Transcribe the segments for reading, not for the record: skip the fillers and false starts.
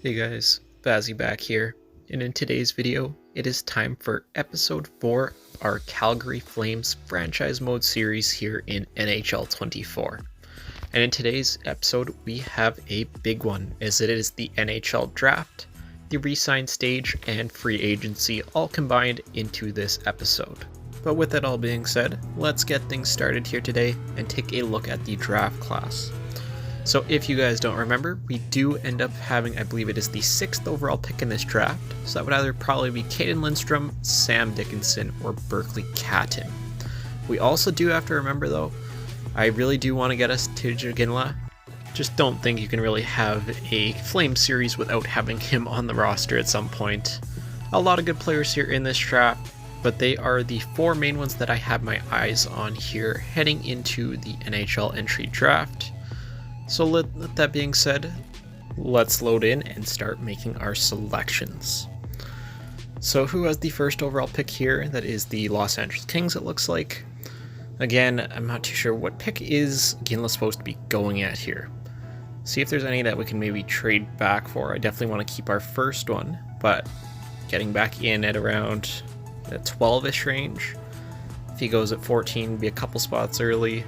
Hey guys, Vazzy back here, and in today's video, it is time for episode 4 of our Calgary Flames franchise mode series here in NHL 24. And in today's episode, we have a big one, as it is the NHL draft, the re-sign stage, and free agency all combined into this episode. But with that all being said, let's get things started here today and take a look at the draft class. So if you guys don't remember, we do end up having, I believe it is the 6th overall pick in this draft. So that would either probably be Caden Lindstrom, Sam Dickinson, or Berkeley Catton. We also do have to remember though, I really do want to get us to Ginla. Just don't think you can really have a Flame series without having him on the roster at some point. A lot of good players here in this draft, but they are the 4 main ones that I have my eyes on here heading into the NHL entry draft. So with that being said, let's load in and start making our selections. So who has the first overall pick here? That is the Los Angeles Kings, it looks like. Again, I'm not too sure what pick is Ginla supposed to be going at here. See if there's any that we can maybe trade back for. I definitely want to keep our first one, but getting back in at around the 12-ish range. If he goes at 14, be a couple spots early.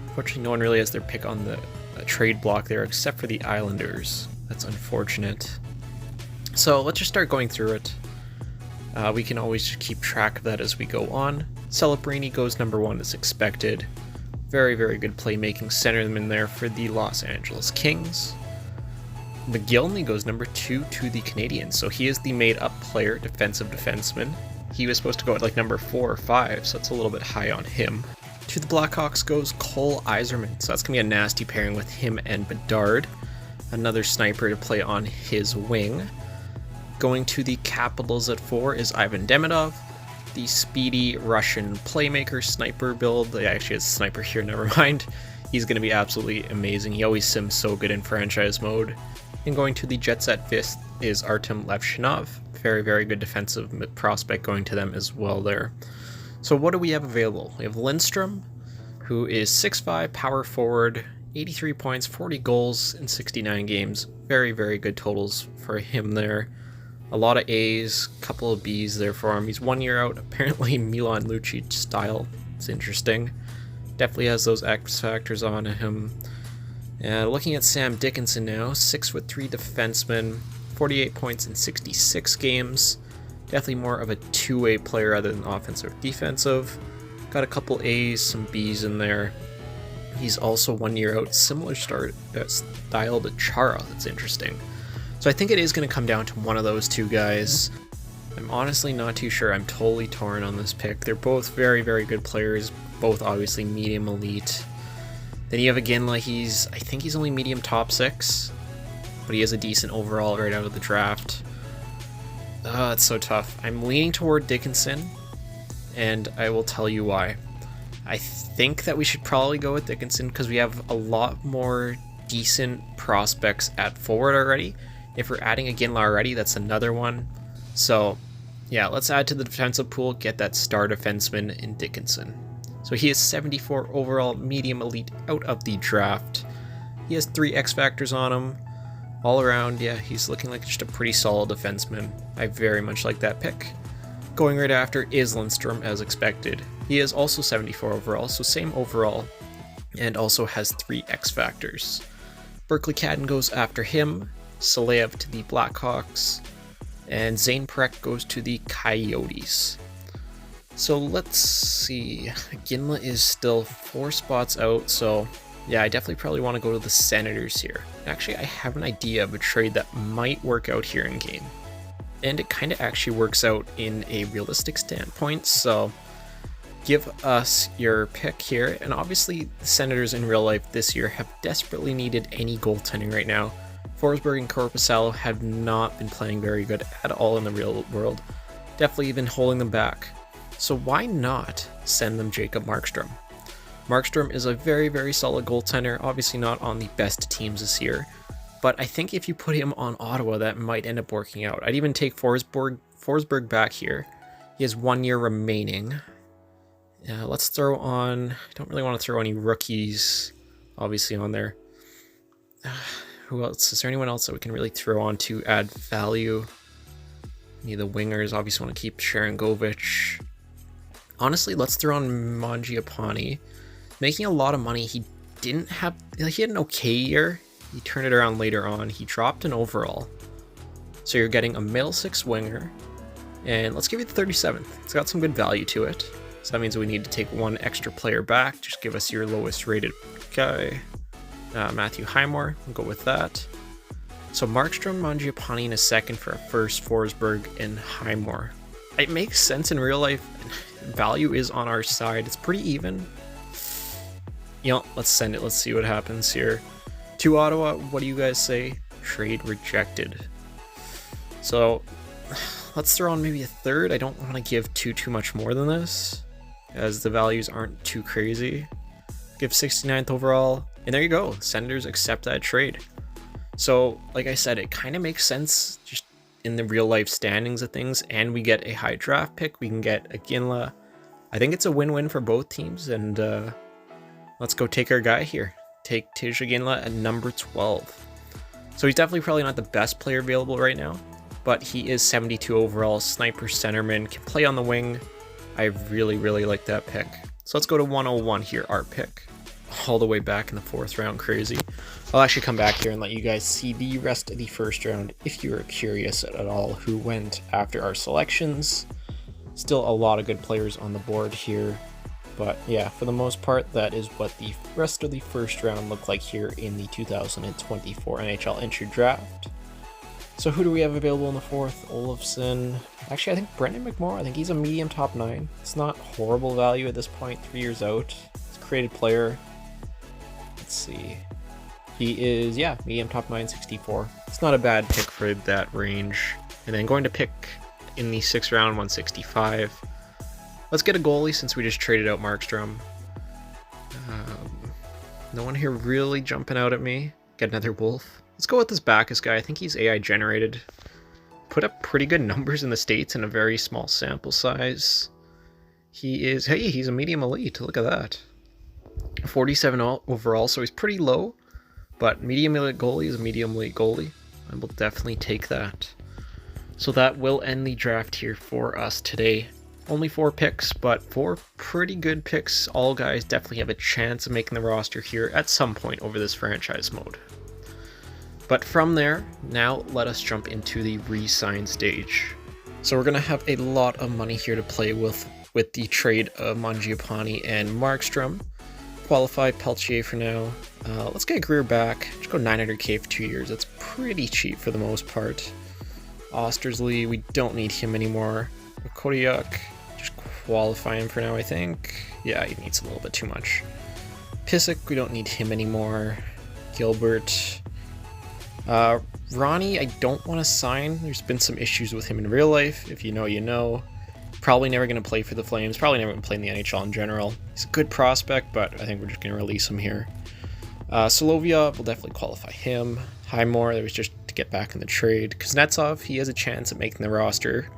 Unfortunately, no one really has their pick on the trade block there except for the Islanders. That's unfortunate. So let's just start going through it. We can always keep track of that as we go on. Celebrini goes number 1 as expected. Very, very good playmaking centerman there for the Los Angeles Kings. McGillney goes number 2 to the Canadiens, so he is the made-up player, defensive defenseman. He was supposed to go at like number 4 or 5, so that's a little bit high on him. To the Blackhawks goes Cole Yzerman, so that's going to be a nasty pairing with him and Bedard. Another sniper to play on his wing. Going to the Capitals at 4 is Ivan Demidov, the speedy Russian playmaker sniper build. They actually has a sniper here, never mind. He's going to be absolutely amazing. He always sims so good in franchise mode. And going to the Jets at 5th is Artem Levshinov. Very, very good defensive prospect going to them as well there. So what do we have available? We have Lindstrom, who is 6'5", power forward, 83 points, 40 goals in 69 games. Very, very good totals for him there. A lot of A's, couple of B's there for him. He's 1 year out, apparently Milan Lucic style. It's interesting. Definitely has those X factors on him. Looking at Sam Dickinson now, 6'3" defenseman, 48 points in 66 games. Definitely more of a two-way player rather than offensive or defensive. Got a couple A's, some B's in there. He's also 1 year out, similar style to Chara. That's interesting. So I think it is going to come down to one of those two guys. I'm honestly not too sure. I'm totally torn on this pick. They're both very, very good players. Both obviously medium elite. Then you have Ginla. I think he's only medium top 6. But he has a decent overall right out of the draft. It's so tough. I'm leaning toward Dickinson, and I will tell you why. I think that we should probably go with Dickinson because we have a lot more decent prospects at forward already. If we're adding a Ginla already, that's another one. So, yeah, let's add to the defensive pool, get that star defenseman in Dickinson. So he is 74 overall, medium elite out of the draft. He has 3 X factors on him. All around, yeah, he's looking like just a pretty solid defenseman. I very much like that pick. Going right after is Lindstrom, as expected. He is also 74 overall, so same overall, and also has 3 X factors. Berkeley Catton goes after him, Salev to the Blackhawks, and Zane Perek goes to the Coyotes. So let's see, Ginla is still 4 spots out, so yeah, I definitely probably want to go to the Senators here. Actually, I have an idea of a trade that might work out here in game. And it kind of actually works out in a realistic standpoint, so give us your pick here. And obviously, the Senators in real life this year have desperately needed any goaltending right now. Forsberg and Korpisalo have not been playing very good at all in the real world. Definitely been holding them back. So why not send them Jacob Markstrom? Markstrom is a very, very solid goaltender, obviously not on the best teams this year, but I think if you put him on Ottawa, that might end up working out. I'd even take Forsberg back here. He has 1 year remaining. Let's throw on, I don't really want to throw any rookies, obviously, on there. Who else? Is there anyone else that we can really throw on to add value? Any of the wingers? Obviously want to keep Sharangovich. Honestly, let's throw on Mangiapane. Making a lot of money. He had an okay year. He turned it around later on. He dropped an overall. So you're getting a middle 6 winger. And let's give you the 37th. It's got some good value to it. So that means we need to take one extra player back. Just give us your lowest rated guy. Matthew Highmore. We'll go with that. So Markstrom, Mangiapane in a second for a first, Forsberg, and Highmore. It makes sense in real life. Value is on our side. It's pretty even. You know, let's send it. Let's see what happens here. To Ottawa, what do you guys say? Trade rejected. So let's throw on maybe a third. I don't want to give too much more than this, as the values aren't too crazy. Give 69th overall, and there you go. Senders accept that trade. So like I said, it kind of makes sense just in the real life standings of things, and we get a high draft pick. We can get a Ginla. I think it's a win-win for both teams, and let's go take our guy here. Take Tisha Ginla at number 12. So he's definitely probably not the best player available right now, but he is 72 overall, sniper centerman, can play on the wing. I really like that pick. So let's go to 101 here, our pick. All the way back in the 4th round, crazy. I'll actually come back here and let you guys see the rest of the 1st round if you are curious at all who went after our selections. Still a lot of good players on the board here. But yeah, for the most part, that is what the rest of the 1st round looked like here in the 2024 NHL entry draft. So who do we have available in the 4th? Olofsson. Actually, I think Brendan McMorrow. I think he's a medium top 9. It's not horrible value at this point, 3 years out. It's a created player. Let's see. He is, yeah, medium top 9, 64. It's not a bad pick for that range. And then going to pick in the 6th round, 165. Let's get a goalie since we just traded out Markstrom. No one here really jumping out at me. Get another Wolf. Let's go with this Backus guy. I think he's AI generated. Put up pretty good numbers in the States in a very small sample size. He is, hey, he's a medium elite. Look at that. 47 overall, so he's pretty low. But medium elite goalie is a medium elite goalie. I will definitely take that. So that will end the draft here for us today. Only 4 picks, but 4 pretty good picks. All guys definitely have a chance of making the roster here at some point over this franchise mode. But from there, now let us jump into the re-sign stage. So we're going to have a lot of money here to play with the trade of Mangiapane and Markstrom. Qualify Peltier for now. Let's get Greer back. Just go 900k for 2 years. That's pretty cheap for the most part. Ostersley, we don't need him anymore. Kodiak, just qualify him for now, I think. Yeah, he needs a little bit too much. Pissick, we don't need him anymore. Gilbert. Ronnie, I don't want to sign. There's been some issues with him in real life. If you know, you know. Probably never going to play for the Flames. Probably never going to play in the NHL in general. He's a good prospect, but I think we're just going to release him here. Solovia, we'll definitely qualify him. Highmore, that was just to get back in the trade. Kuznetsov, he has a chance at making the roster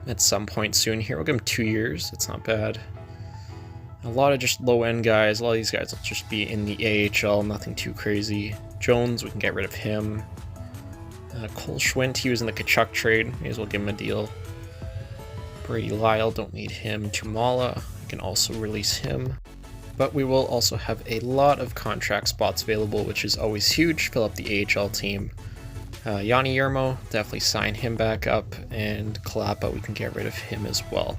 at some point soon here. We'll give him 2 years. That's not bad. A lot of just low-end guys. A lot of these guys will just be in the AHL. Nothing too crazy. Jones, we can get rid of him. Cole Schwint, he was in the Kachuk trade. May as well give him a deal. Brady Lyle, don't need him. Tumala, I can also release him. But we will also have a lot of contract spots available, which is always huge. Fill up the AHL team. Yanni Yermo, definitely sign him back up. And Kalapa, we can get rid of him as well.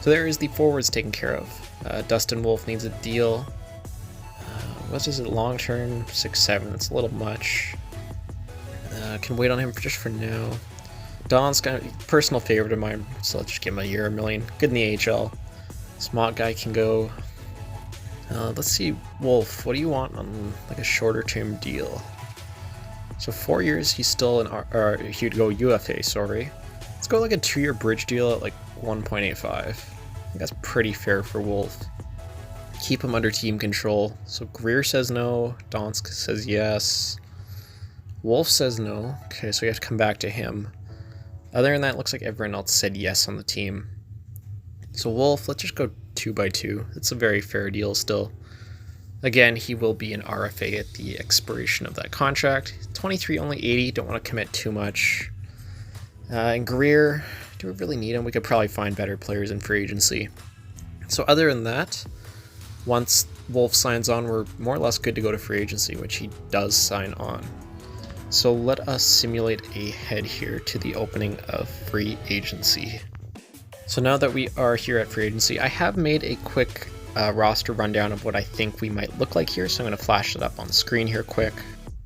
So there is the forwards taken care of. Dustin Wolf needs a deal. What is it, long term? 6-7, that's a little much. Can wait on him just for now. Don's kind of personal favorite of mine, so let's just give him a year, $1 million. Good in the AHL. Smart guy can go. Let's see, Wolf, what do you want on like a shorter term deal? So 4 years, he's still or he would go UFA, sorry. Let's go like a 2-year bridge deal at like 1.85. I think that's pretty fair for Wolf. Keep him under team control. So Greer says no, Donsk says yes. Wolf says no. Okay, so we have to come back to him. Other than that, it looks like everyone else said yes on the team. So Wolf, let's just go 2x2. It's a very fair deal still. Again, he will be an RFA at the expiration of that contract. 23, only 80, don't want to commit too much. And Greer, do we really need him? We could probably find better players in free agency. So other than that, once Wolf signs on, we're more or less good to go to free agency, which he does sign on. So let us simulate a head here to the opening of free agency. So now that we are here at free agency, I have made a quick roster rundown of what I think we might look like here, so I'm going to flash it up on the screen here quick.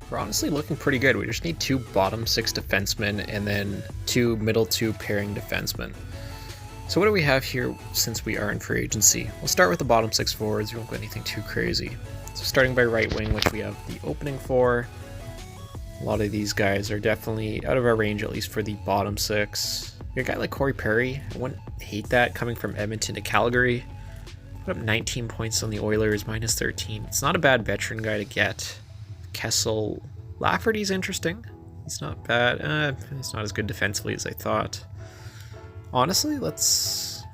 We're honestly looking pretty good. We just need 2 bottom 6 defensemen and then 2 middle 2 pairing defensemen. So what do we have here since we are in free agency? We'll start with the bottom 6 forwards. We won't go anything too crazy. So starting by right wing, which we have the opening for. A lot of these guys are definitely out of our range, at least for the bottom 6. A guy like Corey Perry, I wouldn't hate that, coming from Edmonton to Calgary. Put up 19 points on the Oilers, minus 13. It's not a bad veteran guy to get. Kessel Lafferty's interesting. He's not bad. He's not as good defensively as I thought. Honestly, let's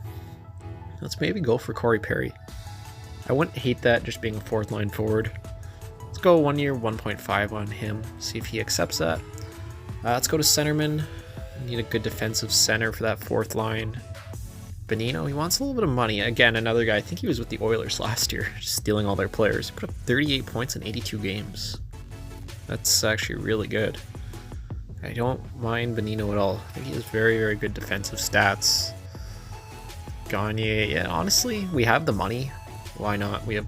maybe go for Corey Perry. I wouldn't hate that, just being a 4th line forward. Let's go 1 year, 1.5 on him. See if he accepts that. Let's go to centerman. Need a good defensive center for that 4th line. Bonino, he wants a little bit of money. Again, another guy, I think he was with the Oilers last year, just stealing all their players. He put up 38 points in 82 games. That's actually really good. I don't mind Bonino at all. I think he has very, very good defensive stats. Gagne, yeah, honestly, we have the money. Why not? We have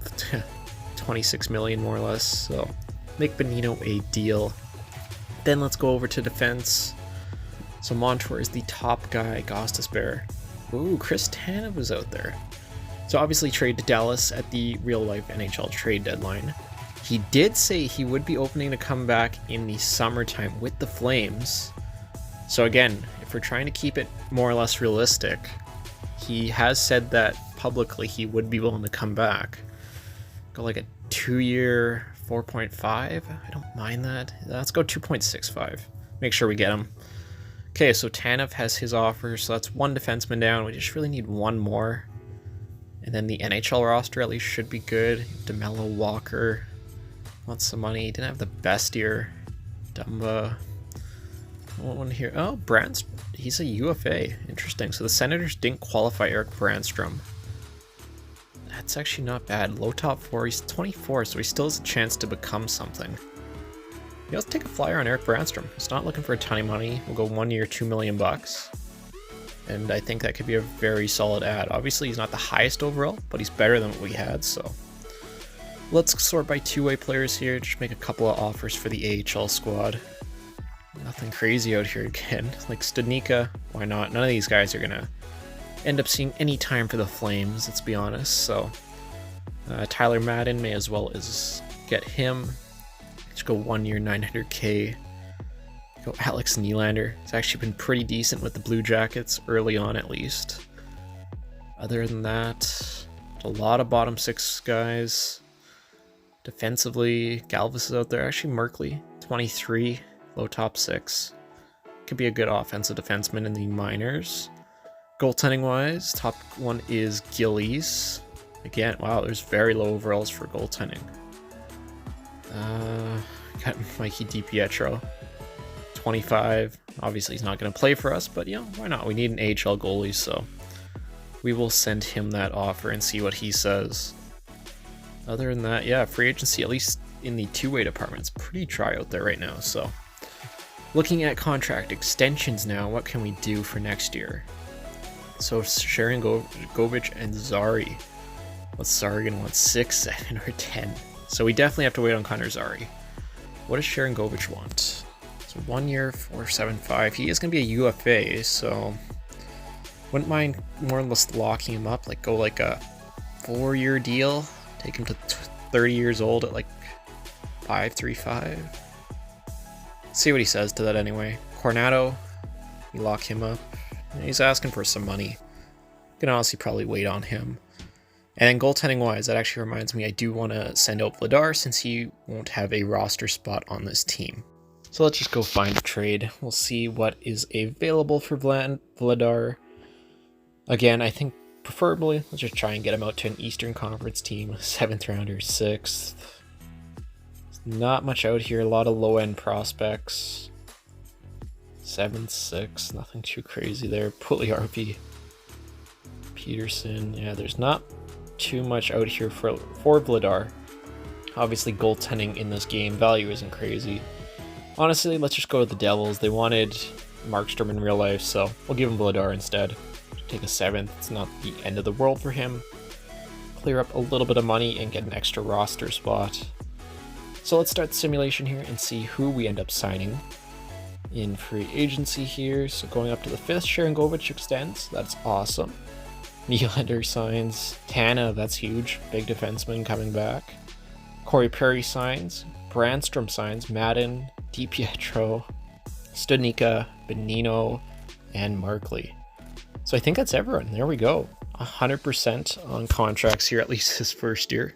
26 million more or less, so make Bonino a deal. Then let's go over to defense. So Montour is the top guy, Gostisbehere. Ooh, Chris Tanev was out there. So obviously trade to Dallas at the real-life NHL trade deadline. He did say he would be opening to come back in the summertime with the Flames. So again, if we're trying to keep it more or less realistic, he has said that publicly he would be willing to come back. Go like a 2-year 4.5. I don't mind that. Let's go 2.65. Make sure we get him. Okay, so Tanev has his offer, so that's 1 defenseman down. We just really need 1 more. And then the NHL roster at least should be good. DeMello, Walker wants some money. Didn't have the best year. Dumba. One here. Oh, Brandstrom. He's a UFA. Interesting. So the Senators didn't qualify Eric Brandstrom. That's actually not bad. Low top 4. He's 24, so he still has a chance to become something. Yeah, let's take a flyer on Eric Brandstrom. He's not looking for a ton of money. We'll go 1 year, $2 million. And I think that could be a very solid ad. Obviously, he's not the highest overall, but he's better than what we had, so. Let's sort by 2-way players here. Just make a couple of offers for the AHL squad. Nothing crazy out here again. Like Studnicka, why not? None of these guys are going to end up seeing any time for the Flames, let's be honest. So Tyler Madden, may as well as get him. Let's go 1 year, $900K. Go Alex Nylander. He's actually been pretty decent with the Blue Jackets, early on at least. Other than that, a lot of bottom 6 guys. Defensively, Galvis is out there. Actually, Merkley, 23, low top 6. Could be a good offensive defenseman in the minors. Goaltending wise, top 1 is Gillies. Again, wow, there's very low overalls for goaltending. Got Mikey DiPietro, 25. Obviously, he's not going to play for us, but why not? We need an AHL goalie, so we will send him that offer and see what he says. Other than that, yeah, free agency, at least in the 2-way department, it's pretty dry out there right now. So looking at contract extensions now, what can we do for next year? So Sharon Govich and Zari. What's Zari going to want? 6, 7, or 10? So we definitely have to wait on Connor Zari. What does Sharon Govich want? So 1 year, 4.75. He is going to be a UFA, so wouldn't mind more or less locking him up. Like go like a 4-year deal. Take him to 30 years old at like 5.35. See what he says to that anyway. Cornado, we lock him up. He's asking for some money. Can honestly probably wait on him. And goaltending wise, that actually reminds me, I do want to send out Vladar since he won't have a roster spot on this team. So let's just go find a trade. We'll see what is available for Vladar. Again, I think preferably, let's just try and get him out to an Eastern Conference team. 7th rounder, 6th. Not much out here, a lot of low-end prospects. 7th, 6th, nothing too crazy there. Puliarvi, Peterson, yeah, there's not too much out here for Vladar. Obviously, goaltending in this game value isn't crazy. Honestly, let's just go with the Devils. They wanted Markstrom in real life, so we'll give him Vladar instead. Take a 7th, it's not the end of the world for him. Clear up a little bit of money and get an extra roster spot. So let's start the simulation here and see who we end up signing in free agency here. So going up to the 5th, Sharangovich extends. That's awesome. Nylander signs. Tanev, that's huge. Big defenseman coming back. Corey Perry signs. Brandstrom signs. Madden, DiPietro, Studnicka, Benino, and Markley. So I think that's everyone. There we go. 100% on contracts here, at least his first year.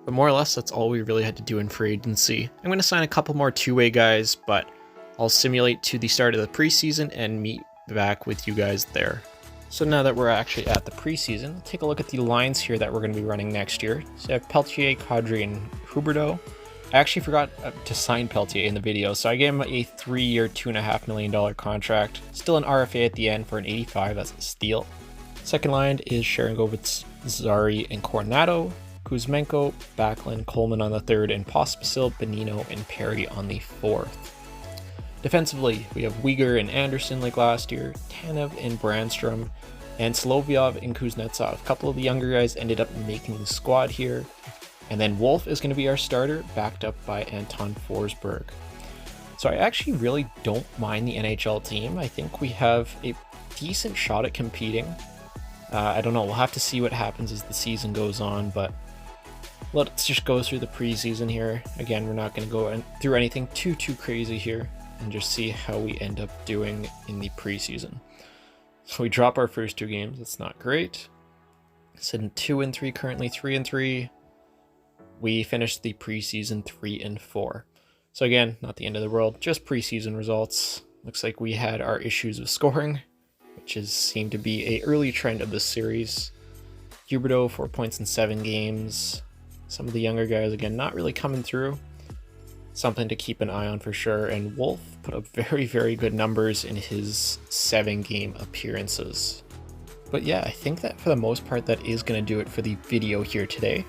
But more or less, that's all we really had to do in free agency. I'm going to sign a couple more two-way guys, but I'll simulate to the start of the preseason and meet back with you guys there. So now that we're actually at the preseason, take a look at the lines here that we're going to be running next year. So I have Peltier, Kadri, and Huberdeau. I actually forgot to sign Peltier in the video, so I gave him a 3-year, $2.5 million contract. Still an RFA at the end for an 85, that's a steal. Second line is Sharangovich, Zari, and Coronado. Kuzmenko, Backlund, Coleman on the 3rd, and Pospisil, Benino, and Perry on the 4th. Defensively, we have Uyghur and Anderson like last year, Tanev and Brandstrom, and Solovyov and Kuznetsov. A couple of the younger guys ended up making the squad here. And then Wolf is going to be our starter, backed up by Anton Forsberg. So I actually really don't mind the NHL team. I think we have a decent shot at competing. I don't know, we'll have to see what happens as the season goes on, but let's just go through the preseason here. Again, we're not going to go through anything too crazy here, and just see how we end up doing in the preseason. So we drop our first 2 games, that's not great. Sitting 2-3 currently, 3-3. We finished the preseason 3-4. So again, not the end of the world, just preseason results. Looks like we had our issues with scoring, which seemed to be a early trend of this series. Huberdeau, 4 points in 7 games. Some of the younger guys, again, not really coming through. Something to keep an eye on for sure. And Wolf put up very good numbers in his 7-game appearances. But yeah, I think that for the most part, that is going to do it for the video here today.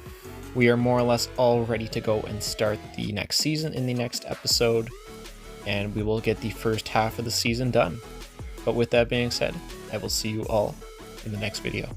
We are more or less all ready to go and start the next season in the next episode, and we will get the first half of the season done. But with that being said, I will see you all in the next video.